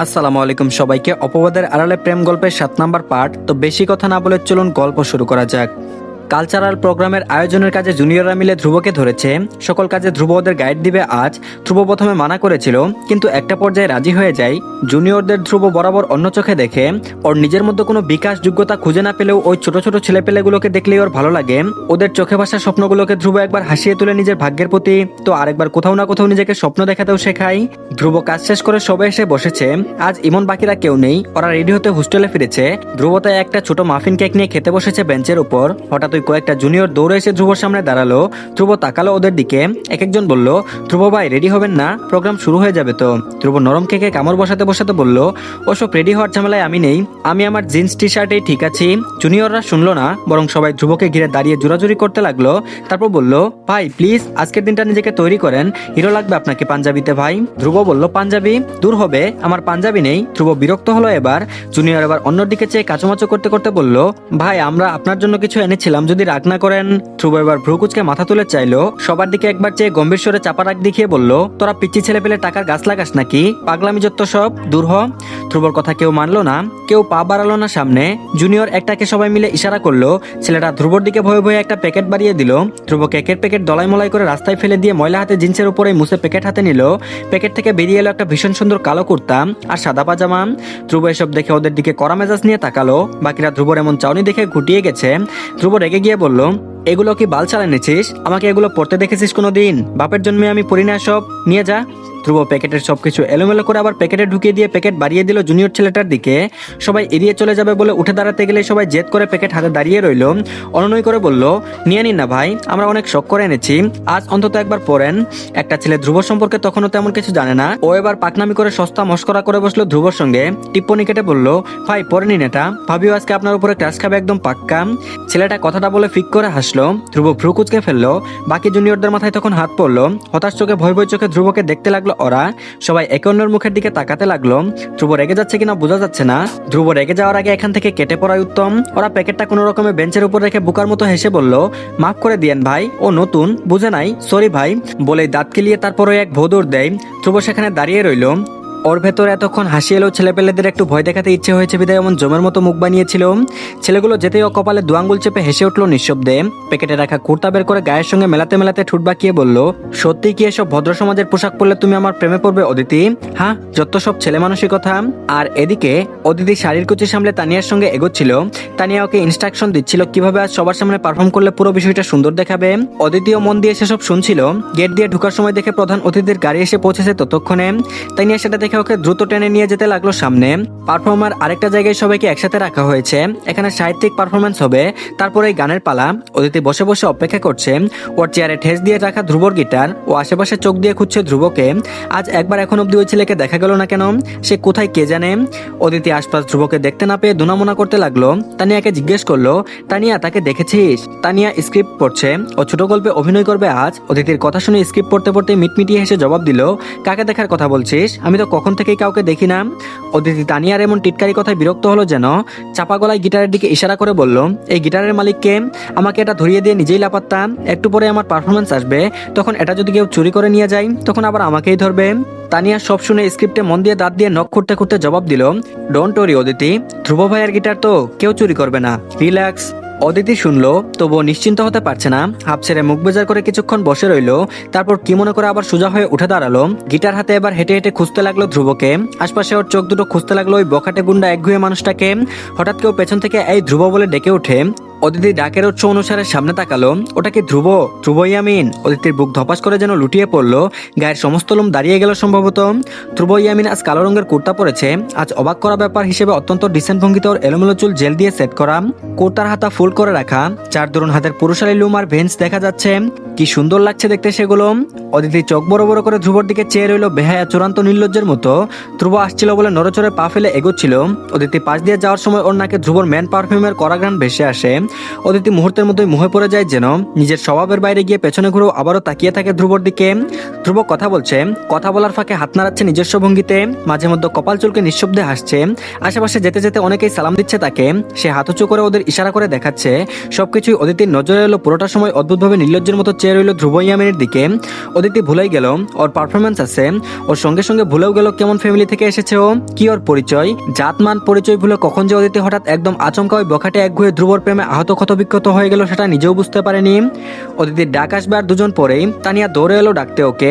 আসসালামু আলাইকুম সবাইকে। অপবাদের আড়ালে প্রেম গল্পের 7 নাম্বার পার্ট। তো বেশি কথা না বলে চলুন গল্প শুরু করা যাক। কালচারাল প্রোগ্রামের আয়োজনের কাজে জুনিয়ররা মিলে ধ্রুবকে ধরেছে। সকল কাজে ধ্রুব ওদের গাইড দিবে আজ। ধ্রুব প্রথমে মানা করেছিল, কিন্তু একটা পর্যায়ে রাজি হয়ে যায়। জুনিয়রদের ধ্রুব বরাবর অন্য চোখে দেখে। ওর নিজের মধ্যে কোনো বিকাশ যোগ্যতা খুঁজে না পেলেও ওই ছোট ছোট ছেলেপেলেগুলোকে দেখলেই ওর ভালো লাগে। ওদের চোখে ভাসা স্বপ্নগুলোকে ধ্রুব একবার হাসিয়ে তুলে নিজের ভাগ্যের প্রতি, তো আরেকবার কোথাও না কোথাও নিজেকে স্বপ্ন দেখাতেও শেখায়। ধ্রুব কাজ শেষ করে সবাই এসে বসেছে। আজ ইমন বাকিরা কেউ নেই, ওরা রেডি হতে হোস্টেলে ফিরেছে। ধ্রুব তাই একটা ছোট মাফিন কেক নিয়ে খেতে বসেছে বেঞ্চের উপর। হঠাৎ কয়েকটা জুনিয়র দৌড়ে এসে ধ্রুবর সামনে দাঁড়ালো। ধ্রুব তাকালো ওদের দিকে। এক একজন বলল, ধ্রুব ভাই রেডি হবেন না, প্রোগ্রাম শুরু হয়ে যাবে তো। ধ্রুব নরম কেকে কামড় বসাতে বসাতে বলল, ওসব রেডি হওয়ার ঝামেলায় আমি নেই, আমি আমার জিন্স টি শার্টেই ঠিক আছি। জুনিয়ররা শুনলো না, বরং সবাই ধ্রুবকে ঘিরে দাঁড়িয়ে জোরাজুরি করতে লাগলো। তারপর বলল, ভাই প্লিজ আজকের দিনটা নিজেকে তৈরি করেন, হিরো লাগবে আপনাকে পাঞ্জাবিতে ভাই। ধ্রুব বলল, পাঞ্জাবি দূর হবে, আমার পাঞ্জাবি নেই। ধ্রুব বিরক্ত হলো এবার। জুনিয়র এবার অন্যর দিকে চেয়ে কাচুমাচু করতে করতে বলল, ভাই আমরা আপনার জন্য কিছু এনেছিলাম, যদি রাগ না করেন। ধ্রুব এবার ভ্রুকুচকে মাথা তুলে চাইলো। সবার দিকে একবার চেয়ে গম্ভীর স্বরে চাপা রাগ দেখিয়ে বলল, তোরা পিচ্ছি ছেলে পেলে টাকার গাছ লাগাস নাকি? পাগলামি যত সব, দূর হ। ধ্রুবর কথা কেউ মানলো না, কেউ পা বাড়ালো না সামনে। জুনিয়র একটাকে সবাই মিলে ইশারা করলো। ছেলেটা ধ্রুবর দিকে ভয়ে ভয়ে একটা প্যাকেট বাড়িয়ে দিল। ধ্রুব কেকের প্যাকেট দলাই মলাই করে রাস্তায় ফেলে দিয়ে ময়লা হাতে জিন্সের উপরে মুছে প্যাকেট হাতে নিল। প্যাকেট থেকে বেরিয়ে এলো একটা ভীষণ সুন্দর কালো কুর্তা আর সাদা পাজামা। ধ্রুব এসব দেখে ওদের দিকে কড়া মেজাজ নিয়ে তাকালো। বাকিরা ধ্রুবর এমন চাউনি দেখে ঘুটিয়ে গেছে। ধ্রুব রেগে গিয়ে বলল, এগুলো কি বাল চালা এনেছিস? আমাকে এগুলো পড়তে দেখেছিস কোনোদিন? বাপের জন্মে আমি পড়ি না, সব নিয়ে যা। ধ্রুব প্যাকেটের সবকিছু এলোমেলো করে আবার প্যাকেটে ঢুকিয়ে দিয়ে প্যাকেট বাড়িয়ে দিল জুনিয়র ছেলেটার দিকে। সবাই এড়িয়ে চলে যাবে বলে উঠে দাঁড়াতে গেলে সবাই জেদ করে প্যাকেট হাতে দাঁড়িয়ে রইল। অনুনয় করে বলল, নিয়ে নিন না ভাই, আমরা অনেক শখ করে এনেছি, আজ অন্তত একবার পড়েন। একটা ছেলে ধ্রুব সম্পর্কে তখনও তেমন কিছু জানে না। ও এবার পাকনামি করে সস্তা মস্করা করে বসলো ধ্রুবর সঙ্গে। টিপ্পনি কেটে বলল, ভাই পরে নিন এটা, ভাবিও আজকে আপনার উপরে ক্রাশ খাবে একদম পাক্কা। ছেলেটা কথাটা বলে ফিক করে হাসলো। ধ্রুব ভ্রু কুচকে ফেললো। বাকি জুনিয়রদের মাথায় তখন হাত পড়লো। হতাশ চোখে ভয় ভয় চোখে ধ্রুবকে দেখতে লাগলো ওরা। সবাই একে অন্যের মুখের দিকে তাকাতে লাগলো। ধ্রুব রেগে যাচ্ছে কিনা বোঝা যাচ্ছে না। ধ্রুব রেগে যাওয়ার আগে এখান থেকে কেটে পড়াই উত্তম। ওরা প্যাকেটটা কোনো রকমে বেঞ্চের উপর রেখে বুকার মতো হেসে বলল, মাফ করে দিয়েন ভাই, ও নতুন বুঝে নাই, সরি ভাই বলে দাঁত কেলিয়ে তারপরে এক ভোদর দেয়। ধ্রুব সেখানে দাঁড়িয়ে রইল। ওর ভেতরে এতক্ষণ হাসি এলো, ছেলেপেলেদের একটু ভয় দেখাতে ইচ্ছে হয়েছে বিদায় এমন জমের মতো মুখ বানিয়েছিল। ছেলেগুলো যেতেই ও কপালে দু আঙ্গুল চেপে হেসে উঠলো নিঃশব্দে। প্যাকেটে রাখা কুর্তা বের করে গায়ের সঙ্গে মেলাতে মেলাতে ঠুট বাঁকিয়ে বলল, সত্যি কি এসব ভদ্র সমাজের পোশাক পরলে তুমি আমার প্রেমে পড়বে অদিতি? হ্যাঁ, যত সব ছেলে মানসিকতা। আর এদিকে অদিতি শাড়ির কুচি সামলে তানিয়ার সঙ্গে এগোচ্ছিল। তানিয়া ওকে ইনস্ট্রাকশন দিচ্ছিল কিভাবে আজ সবার সামনে পারফর্ম করলে পুরো বিষয়টা সুন্দর দেখাবে। অদিতিও মন দিয়ে সেসব শুনছিল। গেট দিয়ে ঢোকার সময় দেখে প্রধান অতিথির গাড়ি এসে পৌঁছেছে ততক্ষণে। তানিয়া সেটা দেখে ওকে দ্রুত টেনে নিয়ে যেতে লাগলো সামনে। পারফর্মার আরেকটা জায়গায় সবাইকে একসাথে রাখা হয়েছে। এখানে সাহিত্যিক পারফরমেন্স হবে, তারপরে এই গানের পালা। অদিতি বসে বসে অপেক্ষা করছে। ওর চেয়ারে ঠেস দিয়ে রাখা ধ্রুবর গিটার ও আশেপাশে চোখ দিয়ে খুঁজছে ধ্রুবকে। আজ একবার এখন অব্দি ওই ছেলেকে দেখা গেল না কেন? সে কোথায় কে জানে। অদিতি আশপাশ ধ্রুবকে দেখতে না পেয়ে দুনামুনা করতে লাগলো। তানিয়াকে জিজ্ঞেস করলো, তানিয়া তাকে দেখেছিস? তানিয়া স্ক্রিপ্ট পড়ছে, ও ছোট গল্পে অভিনয় করবে আজ। অদিতির কথা শুনে স্ক্রিপ্ট পড়তে পড়তে মিটমিটিয়ে হেসে জবাব দিল, কাকে দেখার কথা বলছিস? আমি তো কখন থেকেই কাউকে দেখি না। অদিতি তানিয়ার এমন টিটকারি কথায় বিরক্ত হলো যেন। চাপা গলায় গিটারের দিকে ইশারা করে বলল, এই গিটারের মালিককে? আমাকে এটা ধরিয়ে দিয়ে নিজেই লাপাত্তাম। একটু পরে আমার পারফরমেন্স আসবে, তখন এটা যদি কেউ চুরি করে নিয়ে যায় তখন আবার আমাকেই ধরবে। তানিয়া সব শুনে স্ক্রিপ্টে মন দিয়ে দাঁত দিয়ে নখ খুঁড়তে খুঁড়তে জবাব দিল, ডোন্ট ওরি অদিতি, ধ্রুব ভাইয়ের গিটার তো কেউ চুরি করবে না, রিল্যাক্স। অদিতি শুনলো, তবুও নিশ্চিন্ত হতে পারছে না। হাফ ছেড়ে মুখ বেজার করে কিছুক্ষণ বসে রইলো। তারপর কি মনে করে আবার সোজা হয়ে উঠে দাঁড়ালো। গিটার হাতে এবার হেঁটে হেঁটে খুঁজতে লাগলো ধ্রুবকে। আশপাশে ওর চোখ দুটো খুঁজতে লাগলো ওই বখাটে গুন্ডা একঘুয়ে মানুষটাকে। হঠাৎ কেউ পেছন থেকে এই ধ্রুব বলে ডেকে ওঠে। অদিতি ডাকের উৎস অনুসারে সামনে তাকালো। ওটা কি ধ্রুব? ধ্রুব ইয়ামিন? অদিতির বুক ধপাস করে যেন লুটিয়ে পড়লো। গায়ের সমস্ত লোম দাঁড়িয়ে গেল সম্ভবত। ধ্রুব ইয়ামিন আজ কালো রঙের কুর্তা পরেছে। আজ অবাক করা ব্যাপার হিসেবে অত্যন্ত ডিসেন্ট ভঙ্গিতে ওর এলোমেলো চুল জেল দিয়ে সেট করা, কুর্তার হাতা ফুল করে রাখা, চার দরুন হাতের পুরুষালী লুম আর ভেন্স দেখা যাচ্ছে। কি সুন্দর লাগছে দেখতে সেগুলো। অদিতি চোখ বড় বড় করে ধ্রুবর দিকে চেয়ে রইল বেহায়া চূড়ান্ত নির্লজ্জের মতো। ধ্রুব আসছিল বলে নড়েচড়ে পা ফেলে এগোচ্ছিল। অদিতি পাশ দিয়ে যাওয়ার সময় ওর নাকে ধ্রুবর ম্যান পারফিউমের কড়া ঘ্রাণ ভেসে আসে। অদিতি মুহূর্তের মধ্যে মুহে পড়ে যায় যেন নিজের স্বভাবের বাইরে গিয়ে পেছনে ঘুরেও আবারও তাকিয়ে থাকে ধ্রুবর দিকে। ধ্রুব কথা বলছে, কথা বলার ফাঁকে হাত নাড়াচ্ছে নিজস্ব ভঙ্গিতে, মাঝে মধ্যে কপাল চুলকে নিঃশব্দে হাসছে। আশেপাশে যেতে যেতে অনেকেই সালাম দিচ্ছে তাকে, সে হাত উঁচু করে ওদের ইশারা করে দেখাচ্ছে। সবকিছুই অদিতির নজরে এলো। পুরোটা সময় অদ্ভুতভাবে নির্লজ্জের মতো চেয়ে রইল ধ্রুব ইয়ামিনীর দিকে। অদিতি ভুলেই গেল ওর পারফরমেন্স আছে, ওর সঙ্গে সঙ্গে ভুলেও গেল কেমন ফ্যামিলি থেকে এসেছে ও, কি ওর পরিচয়, জাতমান পরিচয় ভুলে কখন যে অদিতি হঠাৎ একদম আচমকা ওই বখাটে একগুঁয়ে ধ্রুবর প্রেমে আহত ক্ষতবিক্ষত হয়ে গেল সেটা নিজেও বুঝতে পারেনি। অদিতির ডাক আসবে আর দুজন পরেই তানিয়া দৌড়ে এলো ডাকতে ওকে।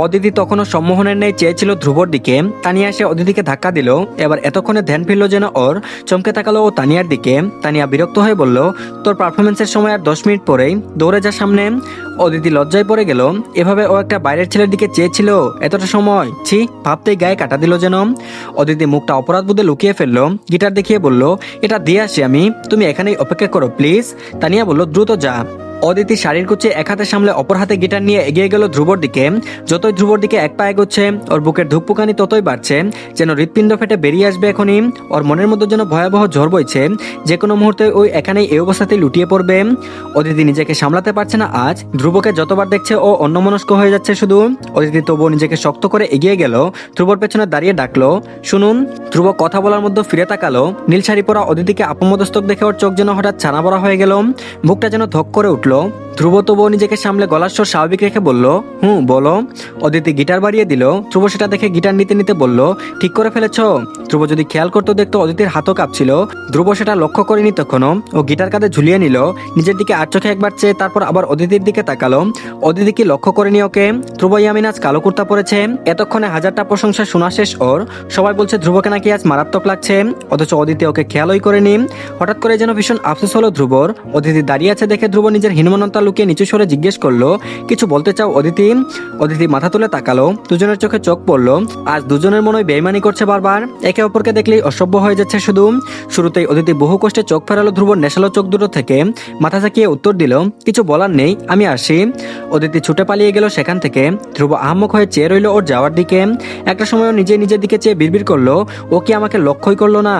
অদিতি তখনও সম্মোহনের নেই চেয়েছিল ধ্রুবর দিকে। তানিয়া এসে অদিতিকে ধাক্কা দিল। এবার এতক্ষণে ধ্যান ফিরল যেন ওর, চমকে তাকালো ও তানিয়ার দিকে। তানিয়া বিরক্ত হয়ে বলল, তোর পারফরমেন্সের সময় আর 10 মিনিট পরেই দৌড়ে যা সামনে। অদিতি লজ্জায় পড়ে গেল, এভাবে ও একটা বাইরের ছেলের দিকে চেয়েছিল এতটা সময়, ছি, ভাবতেই গায়ে কাটা দিল যেন। অদিতি মুখটা অপরাধ বোধে লুকিয়ে ফেললো, গিটার দেখিয়ে বলল, এটা দিয়ে আসি আমি, তুমি এখানেই অপেক্ষা করো প্লিজ। তানিয়া বলল, দ্রুত যা। অদিতি শাড়ির কুচে এক হাতে সামলে অপর হাতে গিটার নিয়ে এগিয়ে গেল ধ্রুবর দিকে। যতই ধ্রুবর দিকে এক পা এগোচ্ছে ওর বুকের ধুকপুকানি ততই বাড়ছে, যেন হৃৎপিণ্ড ফেটে বেরিয়ে আসবে এখনই। ওর মনের মধ্যে যেন ভয়াবহ ঝড় বইছে, যে কোনো মুহূর্তে ওই এখানেই এই অবস্থাতেই লুটিয়ে পড়বে। অদিতি নিজেকে সামলাতে পারছে না আজ, ধ্রুবকে যতবার দেখছে ও অন্যমনস্ক হয়ে যাচ্ছে শুধু। অদিতি তবুও নিজেকে শক্ত করে এগিয়ে গেল, ধ্রুবর পেছনে দাঁড়িয়ে ডাকলো, শুনুন। ধ্রুব কথা বলার মধ্যে ফিরে তাকালো, নীল শাড়ি পরা অদিতিকে আপমদস্তক দেখে ওর চোখ যেন হঠাৎ ছানা বড়া হয়ে গেল, বুকটা যেন ধক করে উঠল। ধ্রুব তবুও নিজেকে সামলে গলার স্বর স্বাভাবিক রেখে বলল, বলো। অদিতি গিটার বাড়িয়ে দিল। ধ্রুব সেটা দেখে গিটার নিতে নিতে বলল, ঠিক করে ফেলেছ। ধ্রুব যদি খেয়াল করতো দেখতো অদিতির হাতও কাঁপছিল। ধ্রুব সেটা লক্ষ্য করেনি তখনও। ও গিটার কাঁধে ঝুলিয়ে নিল, নিজের দিকে আর চোখে একবার চেয়ে তারপর আবার অদিতির দিকে তাকালো। অদিতি কি লক্ষ্য করেনি ওকে? ধ্রুব ইয়ামিন আজ কালো কুর্তা পরেছে। এতক্ষণে হাজারটা প্রশংসা শোনা শেষ ওর। সবাই বলছে ধ্রুবকে নাকি আজ মারাত্মক লাগছে, অথচ অদিতি ওকে খেয়ালই করেনি। হঠাৎ করে যেন ভীষণ আফসোস হলো ধ্রুবর। অদিতি দাঁড়িয়ে আছে দেখে ধ্রুব নিজের হীনমন্যতা লুকিয়ে নিচু স্বরে জিজ্ঞেস করলো, কিছু বলতে চাও অদিতি? অদিতি মাথা তুলে তাকালো, দুজনের চোখে চোখ পড়লো। আজ দুজনের মনে বেইমানি করছে বারবার, একে অপরকে দেখলেই অসভ্য হয়ে যাচ্ছে শুধু। শুরুতেই অদিতি বহু কষ্টে চোখ ফেরালো ধ্রুবর নেশালো চোখ দুটো থেকে, মাথা ঝাঁকিয়ে উত্তর দিল, কিছু বলার নেই, আমি আসি। অদিতি ছুটে পালিয়ে গেল সেখান থেকে। ধ্রুব আহাম্মক হয়ে চেয়ে রইল ওর যাওয়ার দিকে। একটা সময়ও নিজের দিকে চেয়ে বিড়বিড় করলো, ও কি আমাকে লক্ষ্যই করলো না?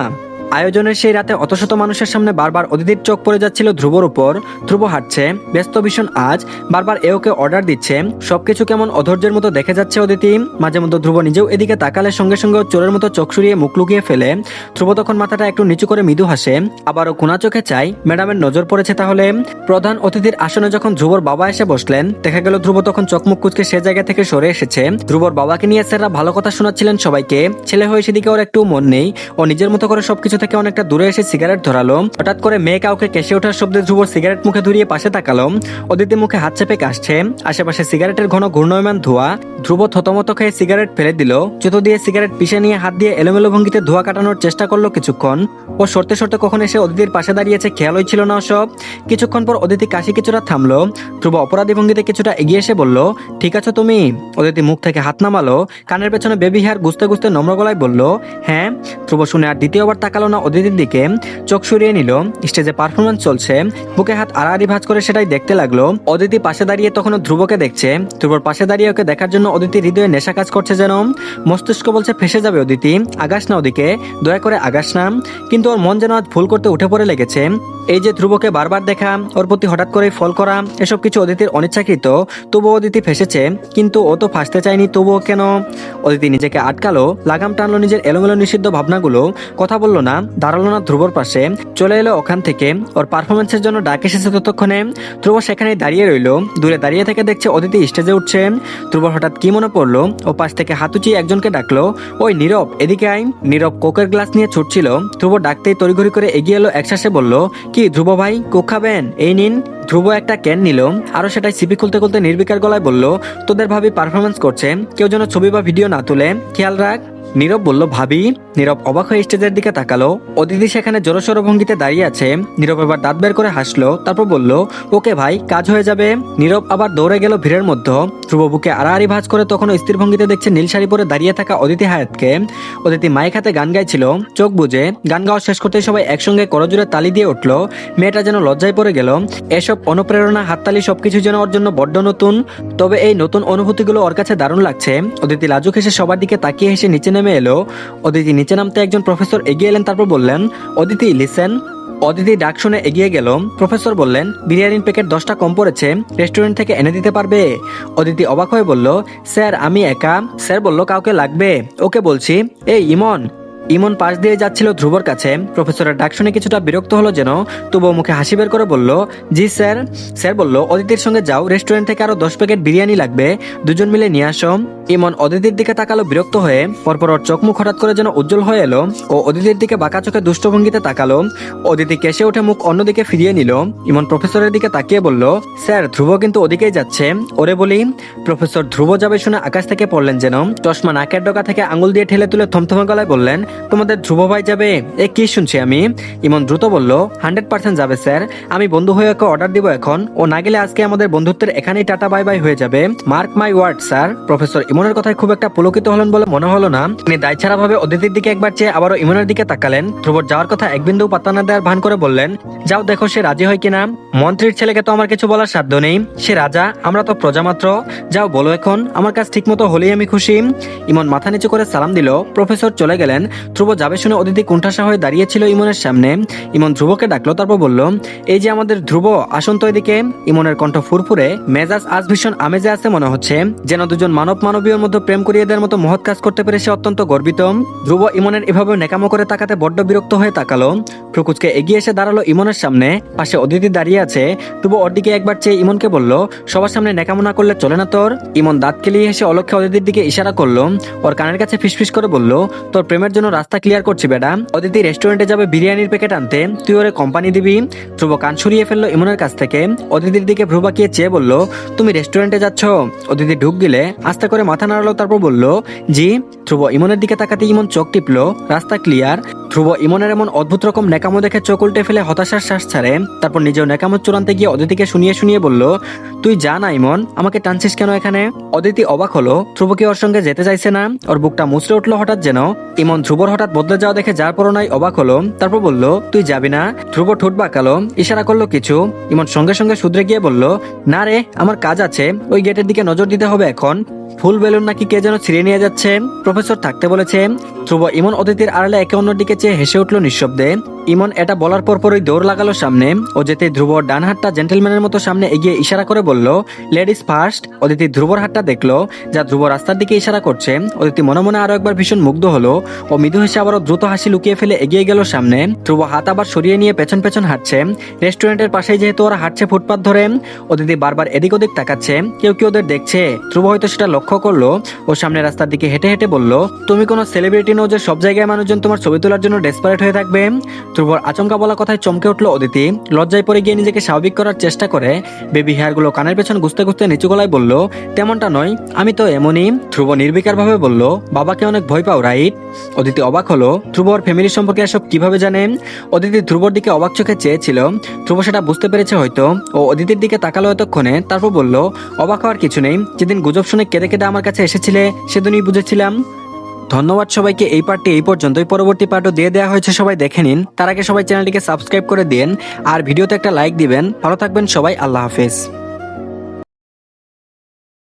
আয়োজনের সেই রাতে অত শত মানুষের সামনে বারবার অদিতির চোখ পড়ে যাচ্ছিল ধ্রুবর উপর। ধ্রুব হাঁটছে, ব্যস্ত ভীষণ আজ, বারবার ওকে অর্ডার দিচ্ছে। সবকিছু কেমন অধৈর্যের মতো দেখে যাচ্ছে অদিতি। মাঝে মধ্যে ধ্রুব নিজেও এদিকে তাকালে সঙ্গে সঙ্গে চোরের মতো চোখ সরিয়ে মুখ লুকিয়ে ফেলে। ধ্রুব তখন মাথাটা একটু নিচু করে মৃদু হাসে, আবারও কোনা চোখে চাই ম্যাডামের নজর পড়েছে তাহলে। প্রধান অতিথির আসনে যখন ধ্রুবর বাবা এসে বসলেন, দেখা গেল ধ্রুব তখন চোখমুখ কুচকে সে জায়গা থেকে সরে এসেছে। ধ্রুবর বাবাকে নিয়ে স্যাররা ভালো কথা শোনাচ্ছিলেন সবাইকে। ছেলে হয়ে সেদিকে ওর একটু মন নেই, ও নিজের মতো করে সবকিছু থেকে অনেকটা দূরে এসে সিগারেট ধরালো। হঠাৎ করে মেয়ে কাউকে কেসে ওঠার শব্দে ধ্রুবর সিগারেট মুখে ধরিয়ে পাশে তাকালো। অদিতি মুখে হাত চেপে কাশছে, আশেপাশে সিগারেটের ঘন ঘূর্ণয়মান ধোঁয়া। ধ্রুব থতমত খেয়ে সিগারেট ফেলে দিল, জুতো দিয়ে সিগারেট পিষে নিয়ে হাত দিয়ে এলোমেলো ভঙ্গিতে ধোঁয়া কাটানোর চেষ্টা করলো কিছুক্ষণ। ও সরতে সরতে কখন এসে অদিতির পাশে দাঁড়িয়েছে খেয়ালই ছিল না সব। কিছুক্ষণ পর অদিতি কাশি কিছুটা থামলো। ধ্রুব অপরাধী ভঙ্গিতে কিছুটা এগিয়ে এসে বলল, ঠিক আছো তুমি? অদিতি মুখ থেকে হাত নামালো, কানের পেছনে বেবি হেয়ার গুছতে গুছতে নম্র গলায় বলল, হ্যাঁ। ধ্রুব শুনে আর দ্বিতীয়বার তাকালো না অদিতির দিকে, চোখ সরিয়ে নিল। স্টেজে পারফরমেন্স চলছে, বুকে হাত আড়াআড়ি ভাঁজ করে সেটাই দেখতে লাগলো। অদিতি পাশে দাঁড়িয়ে তখনও ধ্রুবকে দেখছে। ধ্রুবর পাশে দাঁড়িয়ে ওকে দেখার জন্য অদিতির হৃদয়ে নেশা কাজ করছে যেন। মস্তিষ্ক বলছে ফেসে যাবে অদিতি, আগাস না ওদিকে, দয়া করে আগাস না। কিন্তু ওর মন যেন আজ ভুল করতে উঠে পড়ে লেগেছে। এই যে ধ্রুবকে বারবার দেখা, ওর প্রতি হঠাৎ করে ফল করা, এসব কিছু অদিতির অনিচ্ছাকৃত। তবুও অদিতি ফেসেছে, কিন্তু ও তো ফাঁসতে চায়নি, তবুও কেন? অদিতি নিজেকে আটকালো, লাগাম টানলো নিজের এলোমেলো নিষিদ্ধ ভাবনাগুলো। কথা বললো না, দাঁড়ালো না ধ্রুবর পাশে, চলে এলো ওখান থেকে। ওর পারফরমেন্সের জন্য ডাক এসেছে ততক্ষণে। ধ্রুব সেখানেই দাঁড়িয়ে রইলো, দূরে দাঁড়িয়ে থেকে দেখছে অদিতি স্টেজে উঠছে। ধ্রুবর হঠাৎ কি মনে পড়লো, ও পাশ থেকে হাত উঁচিয়ে একজনকে ডাকলো, ওই নীরব এদিকে আয়। নীরব কোকের গ্লাস নিয়ে ছুটছিল। ধ্রুব ডাকতেই তড়িঘড়ি করে এগিয়ে এলো একশ্বাসে বলল, কি ধ্রুব ভাই, কোক খাবেন? এই নিন। ধ্রুব একটা ক্যান নিল, আরো সেটাই সিপি খুলতে খুলতে নির্বিকার গলায় বলল, তোদের ভাবি পারফরমেন্স করছে, কেউ যেন ছবি বা ভিডিও না তুলে, খেয়াল রাখ। নীরব বলল, ভাবি? নীরব অবাক হয়ে স্টেজের দিকে তাকালো। অদিতি সেখানে জোরসোর ভঙ্গিতে দাঁড়িয়ে আছে। নীরব এবার দাঁত বের করে হাসলো, তারপর বলল, ওকে ভাই, কাজ হয়ে যাবে। নীরব আবার দৌড়ে গেল ভিড়ের মধ্যে। ধ্রুব বুকে আড়াআড়ি ভাঁজ করে তখনও স্থির ভঙ্গিতে দেখছে নীল শাড়ি পরে দাঁড়িয়ে থাকা অদিতি হায়াতকে। অদিতি মাইক হাতে গান গাইছিল, চোখ বুজে। গান গাওয়া শেষ করতেই সবাই একসঙ্গে করজোড়ে তালি দিয়ে উঠলো। মেয়েটা যেন লজ্জায় পড়ে গেল। এসব অনুপ্রেরণা, হাততালি সবকিছু যেন ওর জন্য বড্ড নতুন। তবে এই নতুন অনুভূতিগুলো ওর কাছে দারুণ লাগছে। অদিতি লাজুক হেসে সবার দিকে তাকিয়ে হেসে নিচে নেমে এলো। অদিতি নিচে নামতে একজন প্রফেসর এগিয়ে এলেন, তারপর বললেন, অদিতি লিসেন। অদিতি ডাক শুনে এগিয়ে গেল। প্রফেসর বললেন, বিরিয়ানির প্যাকেট 10টা কম পড়েছে, রেস্টুরেন্ট থেকে এনে দিতে পারবে? অদিতি অবাক হয়ে বলল, স্যার আমি একা। স্যার বলল, কাউকে লাগবে? ওকে বলছি। এই ইমন। ইমন পাশ দিয়ে যাচ্ছিল ধ্রুবর কাছে। প্রফেসরের ডাক শুনে কিছুটা বিরক্ত হলো যেন, তবুও মুখে হাসি বের করে বলল, জি স্যার। স্যার বলল, অদিতির সঙ্গে যাও, রেস্টুরেন্ট থেকে আরো 10 প্যাকেট বিরিয়ানি লাগবে, দুজন মিলে নিয়ে আসো। ইমন অদিতির দিকে তাকালো বিরক্ত হয়ে, পরপর ওর চোখ মুখ হঠাৎ করে যেন উজ্জ্বল হয়ে এলো। ও অদিতির দিকে বাঁকা চোখে দুষ্টভঙ্গিতে তাকালো। অদিতি কেসে উঠে মুখ অন্যদিকে ফিরিয়ে নিল। ইমন প্রফেসরের দিকে তাকিয়ে বলল, স্যার ধ্রুব কিন্তু ওদিকেই যাচ্ছে। ওরে বলি। প্রফেসর ধ্রুব যাবে শুনে আকাশ থেকে পড়লেন যেন, চশমা নাকের ডগা থেকে আঙুল দিয়ে ঠেলে তুলে থমথমে গলায় বললেন, তোমাদের ধ্রুব ভাই যাবে? এ কি শুনছি আমি? ইমন দ্রুত বলল, 100% যাবে স্যার। আমি বন্ধু হয়ে ওকে অর্ডার দিব এখন। ও না গেলে আজকে আমাদের বন্ধুত্বের এখানেই টাটা বাই বাই হয়ে যাবে। Mark my word sir. Professor ইমনের কথায় খুব একটা পুলকিত হলেন বলে মনে হলো না। তিনি দায়ছাড়া ভাবে অদিতির দিকে একবার চেয়ে আবারও ইমনের দিকে তাকালেন। ধ্রুবর যাওয়ার কথা এক বিন্দু পাত্তা না দেওয়ার ভান করে বললেন, যাও দেখো সে রাজি হয় কিনা। মন্ত্রীর ছেলেকে তো আমার কিছু বলার সাধ্য নেই। সে রাজা, আমরা তো প্রজা মাত্র। যাও বলো এখন, আমার কাজ ঠিক মতো হলেই আমি খুশি। ইমন মাথা নিচু করে সালাম দিল। প্রফেসর চলে গেলেন। ধ্রুব যাবে শুনে অদিতি কুণ্ঠাসা হয়ে দাঁড়িয়েছিল ইমনের সামনে। ইমন ধ্রুবকে ডাকলো, তারপর বলল, এই যে আমাদের ধ্রুব, আসুন তো এদিকে। ইমনের কণ্ঠ ফুরফুরে, মেজাজ আজ ভীষণ আমেজে আছে মনে হচ্ছে, যেন দুজন মানব মানবীয়র মধ্যে প্রেম করিয়ে দেওয়ার মতো মহৎ কাজ করতে পেরে সে অত্যন্ত গর্বিত। ধ্রুব ইমনের এভাবে নেকামো করে তাকাতে বড্ড বিরক্ত হয়ে তাকালো। প্রকুচকে এগিয়ে এসে দাঁড়ালো ইমনের সামনে। পাশে অদিতি দাঁড়িয়ে আছে। ধ্রুব ওর দিকে একবার চেয়ে ইমনকে বলল, সবার সামনে নেকামো না করলে চলে না তোর? ইমন দাঁত কেলিয়ে এসে অলক্ষ্যে অদিতির দিকে ইশারা করলো। ওর কানের কাছে ফিসফিস করে বলল, তোর প্রেমের জন্য রাস্তা ক্লিয়ার করছি বেটা। অদিতি রেস্টুরেন্টে যাবে বিরিয়ানির প্যাকেট আনতে, তুই ওরে কোম্পানি দিবি? ধ্রুব কান সরিয়ে ফেললো ইমনের কাছ থেকে। অদিতির দিকে ভ্রু বাঁকিয়ে চেয়ে বলল, তুমি রেস্টুরেন্টে যাচ্ছ? অদিতি ঢুক গিলে আস্তে করে মাথা নাড়ালো, তারপর বলল, জি। ধ্রুব ইমনের দিকে তাকাতে ইমন চোখ টিপলো। রাস্তা ক্লিয়ার। ধ্রুব ইমনের এমন অদ্ভুত রকম নেকামো দেখে চোখ উল্টে ফেলে হতাশার শ্বাস ছাড়ে। তারপর নিজেও নেকামো চূড়ান্তে গিয়ে অদিতিকে শুনিয়ে শুনিয়ে বলল, তুই যা না ইমন, আমাকে টানছিস কেন এখানে? অদিতি অবাক হলো, ধ্রুব কি ওর সঙ্গে যেতে চাইছে না? ওর বুকটা মুচড়ে উঠলো হঠাৎ যেন। ইমন ধ্রুবর হঠাৎ বদলে যাওয়া দেখে যার পরনাই অবাক হলো। তারপর বলল, তুই যাবি না? ধ্রুব ঠোঁট বাঁকালো, ইশারা করলো কিছু। ইমন সঙ্গে সঙ্গে শুধরে গিয়ে বলল, না রে, আমার কাজ আছে, ওই গেটের দিকে নজর দিতে হবে এখন। ফুল বেলুন নাকি কে যেন ছিঁড়ে নিয়ে যাচ্ছে, প্রফেসর থাকতে বলেছে। ধ্রুব ইমন অদিতির আড়ালে একে অন্যের দিকে চেয়ে হেসে উঠলো নিঃশব্দে। ইমন এটা বলার পরপরই দৌড় লাগালো সামনে। ও যেতে ধ্রুবর ডান হাতটা জেন্টেলম্যানের মতো সামনে এগিয়ে ইশারা করে বলল, লেডিস ফার্স্ট। অদিতি ধ্রুবর হাতটা দেখলো, যা ধ্রুব রাস্তার দিকে ইশারা করছে। অদিতি মনে মনে আরো একবার ভীষণ মুগ্ধ হলো। ও মৃদু হেসে আবারও দ্রুত হাসি লুকিয়ে ফেলে এগিয়ে গেল সামনে। ধ্রুব হাত আবার সরিয়ে নিয়ে পেছন পেছন হাঁটছে। রেস্টুরেন্টের পাশেই যেহেতু ওরা হাঁটছে ফুটপাত ধরে, অদিতি বারবার এদিক ওদিক তাকাচ্ছে, কেউ কি ওদের দেখছে। ধ্রুব হয়তো সেটা লক্ষ্য করলো। ও সামনে রাস্তার দিকে হেঁটে হেঁটে বলল, তুমি কোনো সেলিব্রিটি নও যে সব জায়গায় মানুষজন তোমার ছবি তোলার জন্য ডেসপারেট হয়ে থাকবে। ধ্রুবর আচমকা বলা কথায় চমকে উঠলো অদিতি। লজ্জায় পড়ে গিয়ে নিজেকে স্বাভাবিক করার চেষ্টা করে বেবি হেয়ারগুলো কানের পেছন গুছতে গুছতে নিচু গলায় বলল, তেমনটা নয়, আমি তো এমনই। ধ্রুব নির্বিকার ভাবে বলল, বাবাকে অনেক ভয় পাও রাইট? অদিতি অবাক হলো, ধ্রুব ওর ফ্যামিলি সম্পর্কে এসব কিভাবে জানেন? অদিতি ধ্রুবর দিকে অবাক চোখে চেয়েছিল। ধ্রুব সেটা বুঝতে পেরেছে হয়তো। ও অদিতির দিকে তাকালো এতক্ষণে, তারপর বলল, অবাক হওয়ার কিছু নেই, যেদিন গুজব শুনে কেঁদে কেঁদে আমার কাছে এসেছিলে সেদিনই বুঝেছিলাম। ধন্যবাদ সবাইকে। এই পার্টটি এই পর্যন্তই, পরবর্তী পার্টও দিয়ে দেওয়া হয়েছে, সবাই দেখে নিন। তার আগে সবাই চ্যানেলটিকে সাবস্ক্রাইব করে দিন আর ভিডিওতে একটা লাইক দিবেন। ভালো থাকবেন সবাই, আল্লাহ হাফেজ।